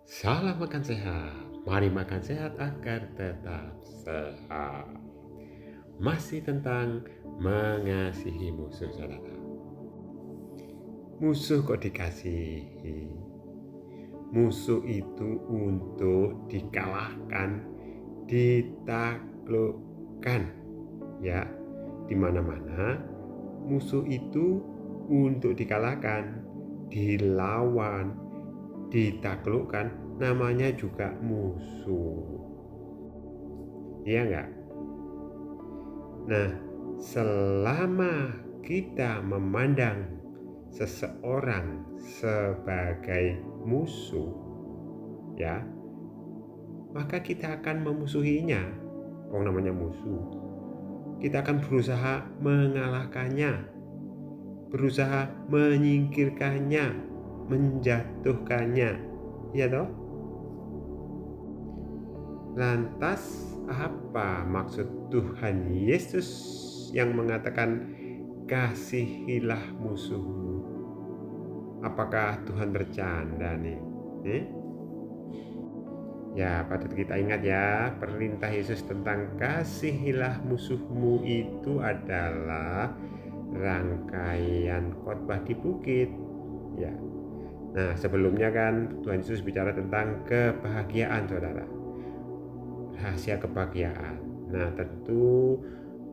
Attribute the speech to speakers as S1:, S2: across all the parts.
S1: Salam makan sehat. Mari makan sehat agar tetap sehat. Masih tentang mengasihi musuh, saudara. Musuh kok dikasihi? Musuh itu untuk dikalahkan, ditaklukkan. Ya, di mana-mana musuh itu untuk dikalahkan, dilawan, ditaklukkan, namanya juga musuh. Iya enggak? Nah, selama kita memandang seseorang sebagai musuh, ya, maka kita akan memusuhinya. Namanya musuh. Kita akan berusaha mengalahkannya, berusaha menyingkirkannya, menjatuhkannya. Iya toh? Lantas apa maksud Tuhan Yesus yang mengatakan kasihilah musuhmu? Apakah Tuhan bercanda nih? Ya, patut kita ingat ya, perintah Yesus tentang kasihilah musuhmu itu adalah rangkaian khotbah di bukit. Ya. Nah, sebelumnya kan Tuhan Yesus bicara tentang kebahagiaan, saudara. Rahasia kebahagiaan. Nah, tentu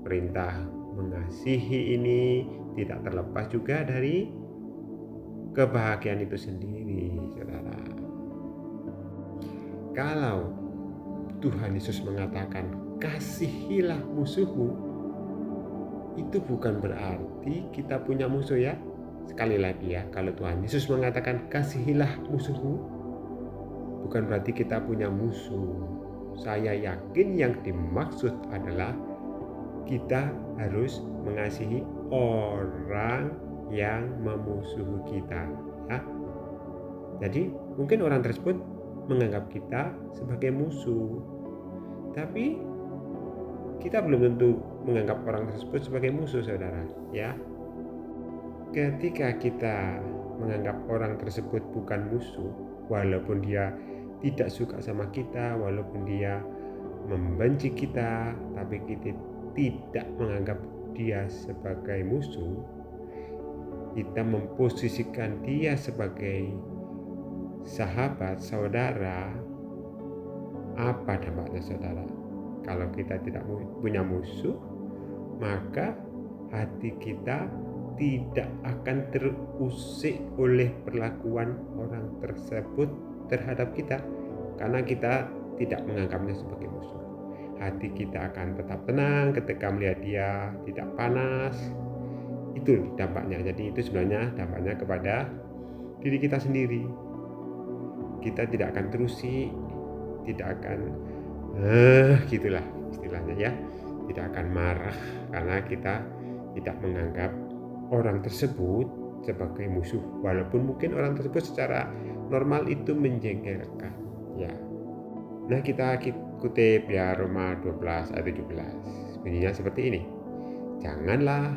S1: perintah mengasihi ini tidak terlepas juga dari kebahagiaan itu sendiri, saudara. Kalau Tuhan Yesus mengatakan kasihilah musuhmu, itu bukan berarti kita punya musuh ya. Sekali lagi ya, kalau Tuhan Yesus mengatakan kasihilah musuhmu, bukan berarti kita punya musuh. Saya yakin yang dimaksud adalah kita harus mengasihi orang yang memusuhi kita, ya. Jadi mungkin orang tersebut menganggap kita sebagai musuh, tapi kita belum tentu menganggap orang tersebut sebagai musuh, saudara, ya. Ketika kita menganggap orang tersebut bukan musuh, walaupun dia tidak suka sama kita, walaupun dia membenci kita, tapi kita tidak menganggap dia sebagai musuh, kita memposisikan dia sebagai sahabat, saudara. Apa dampaknya, saudara? Kalau kita tidak punya musuh, maka hati kita tidak akan terusik oleh perlakuan orang tersebut terhadap kita, karena kita tidak menganggapnya sebagai musuh. Hati kita akan tetap tenang ketika melihat dia, tidak panas. Itu dampaknya. Jadi itu sebenarnya dampaknya kepada diri kita sendiri. Kita tidak akan terusik, tidak akan gitulah istilahnya ya, tidak akan marah karena kita tidak menganggap orang tersebut sebagai musuh, walaupun mungkin orang tersebut secara normal itu menjengkelkan, ya. Nah, kita kutip ya Roma 12 ayat 17. Bunyinya seperti ini. Janganlah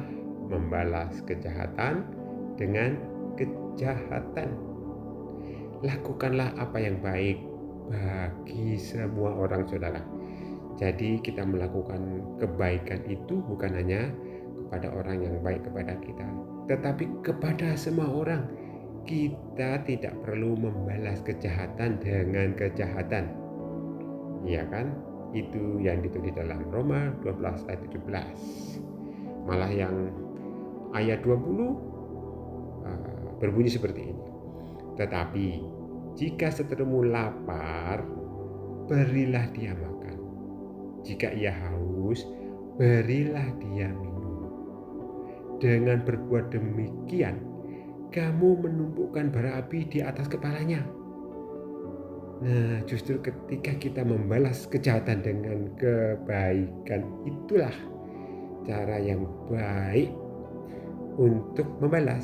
S1: membalas kejahatan dengan kejahatan. Lakukanlah apa yang baik bagi semua orang, saudara. Jadi kita melakukan kebaikan itu bukan hanya kepada orang yang baik kepada kita, tetapi kepada semua orang. Kita tidak perlu membalas kejahatan dengan kejahatan. Iya kan? Itu yang ditulis dalam Roma 12 ayat 17. Malah yang ayat 20 berbunyi seperti ini. Tetapi jika seterumu lapar, berilah dia makan. Jika ia haus, berilah dia minum. Dengan berbuat demikian, kamu menumpukan bara api di atas kepalanya. Nah, justru ketika kita membalas kejahatan dengan kebaikan, itulah cara yang baik untuk membalas.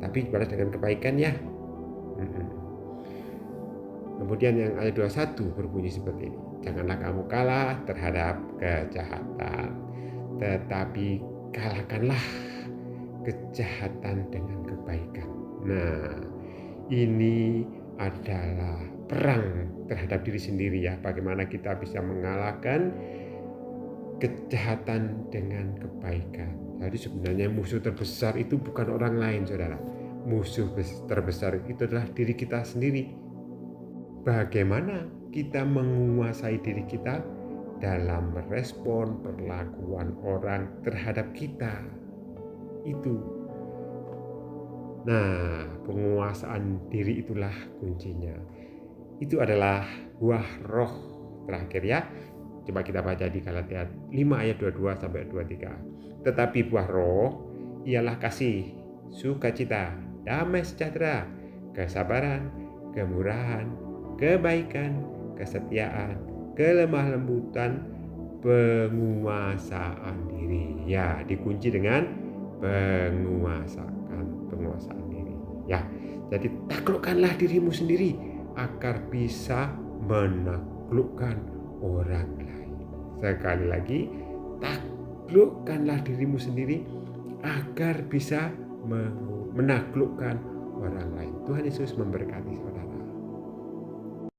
S1: Tapi balas dengan kebaikan ya. Kemudian yang ayat 21 berbunyi seperti ini. Janganlah kamu kalah terhadap kejahatan, tetapi kalahkanlah kejahatan dengan kebaikan. Nah, ini adalah perang terhadap diri sendiri ya. Bagaimana kita bisa mengalahkan kejahatan dengan kebaikan. Jadi sebenarnya musuh terbesar itu bukan orang lain, saudara. Musuh terbesar itu adalah diri kita sendiri. Bagaimana kita menguasai diri kita dalam merespon perlakuan orang terhadap kita. Itu. Nah, penguasaan diri itulah kuncinya. Itu adalah buah roh terakhir ya. Coba kita baca di Galatia 5 ayat 22 sampai 23. Tetapi buah roh ialah kasih, sukacita, damai sejahtera, kesabaran, kemurahan, kebaikan, kesetiaan, kelemah lembutan, penguasaan diri. Ya, dikunci dengan penguasaan diri. Ya, jadi taklukkanlah dirimu sendiri agar bisa menaklukkan orang lain. Sekali lagi, taklukkanlah dirimu sendiri agar bisa menaklukkan orang lain. Tuhan Yesus memberkati saudara.